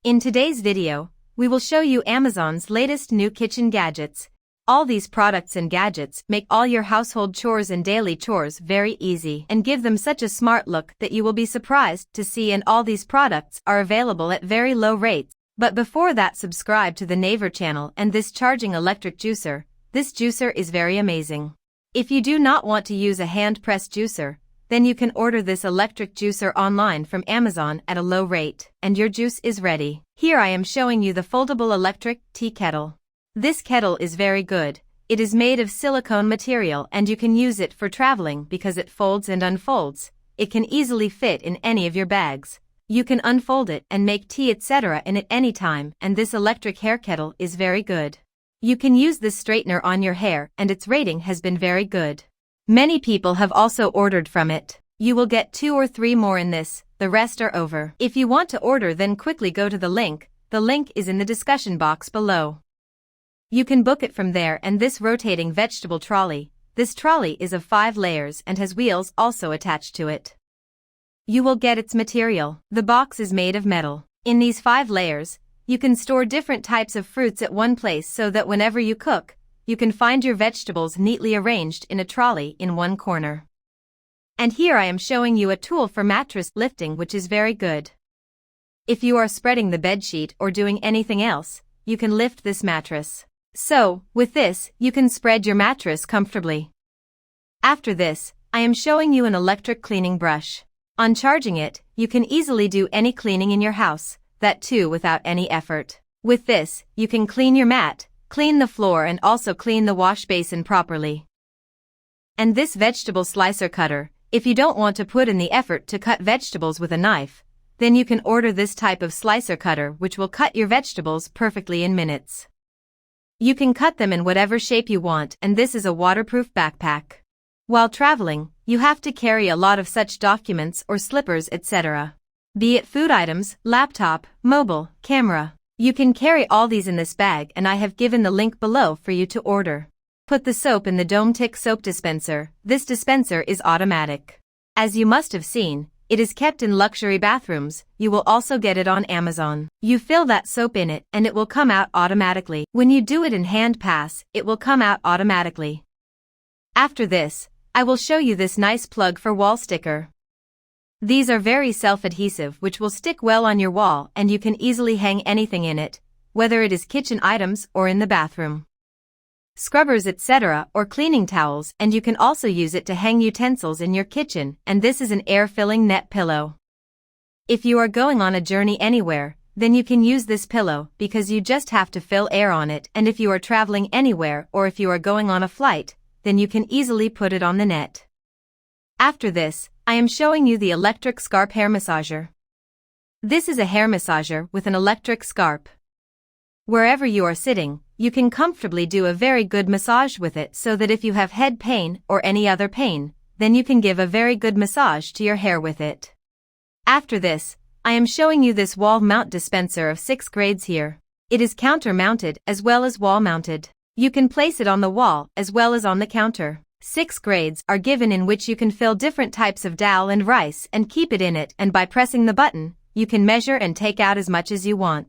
In today's video, we will show you Amazon's latest new kitchen gadgets. All these products and gadgets make all your household chores and daily chores very easy and give them such a smart look that you will be surprised to see, and all these products are available at very low rates. But before that, subscribe to the Naver channel and this charging electric juicer. This juicer is very amazing. If you do not want to use a hand-pressed juicer, then you can order this electric juicer online from Amazon at a low rate, and your juice is ready. Here I am showing you the foldable electric tea kettle. This kettle is very good. It is made of silicone material and you can use it for traveling because it folds and unfolds. It can easily fit in any of your bags. You can unfold it and make tea etc. in it anytime, and this electric hair kettle is very good. You can use this straightener on your hair and its rating has been very good. Many people have also ordered from it. You will get 2 or 3 more in this, the rest are over. If you want to order, then quickly go to the link is in the discussion box below. You can book it from there. And this rotating vegetable trolley. This trolley is of 5 layers and has wheels also attached to it. You will get its material. The box is made of metal. In these 5 layers, you can store different types of fruits at one place so that whenever you cook, you can find your vegetables neatly arranged in a trolley in one corner. And here I am showing you a tool for mattress lifting, which is very good. If you are spreading the bedsheet or doing anything else, you can lift this mattress. So, with this, you can spread your mattress comfortably. After this, I am showing you an electric cleaning brush. On charging it, you can easily do any cleaning in your house, that too without any effort. With this, you can clean your mat, clean the floor and also clean the wash basin properly. And this vegetable slicer cutter, if you don't want to put in the effort to cut vegetables with a knife, then you can order this type of slicer cutter which will cut your vegetables perfectly in minutes. You can cut them in whatever shape you want, and this is a waterproof backpack. While traveling, you have to carry a lot of such documents or slippers etc. Be it food items, laptop, mobile, camera. You can carry all these in this bag, and I have given the link below for you to order. Put the soap in the Dometic soap dispenser. This dispenser is automatic. As you must have seen, it is kept in luxury bathrooms. You will also get it on Amazon. You fill that soap in it and it will come out automatically. When you do it in hand pass, it will come out automatically. After this, I will show you this nice plug for wall sticker. These are very self-adhesive which will stick well on your wall, and you can easily hang anything in it, whether it is kitchen items or in the bathroom. Scrubbers etc. or cleaning towels, and you can also use it to hang utensils in your kitchen, and this is an air-filling net pillow. If you are going on a journey anywhere, then you can use this pillow because you just have to fill air on it, and if you are traveling anywhere or if you are going on a flight, then you can easily put it on the net. After this, I am showing you the electric Scalp hair massager. This is a hair massager with an electric Scalp. Wherever you are sitting, you can comfortably do a very good massage with it, so that if you have head pain or any other pain, then you can give a very good massage to your hair with it. After this, I am showing you this wall mount dispenser of 6 grades here. It is counter mounted as well as wall mounted. You can place it on the wall as well as on the counter. 6 grades are given in which you can fill different types of dal and rice and keep it in it, and by pressing the button, you can measure and take out as much as you want.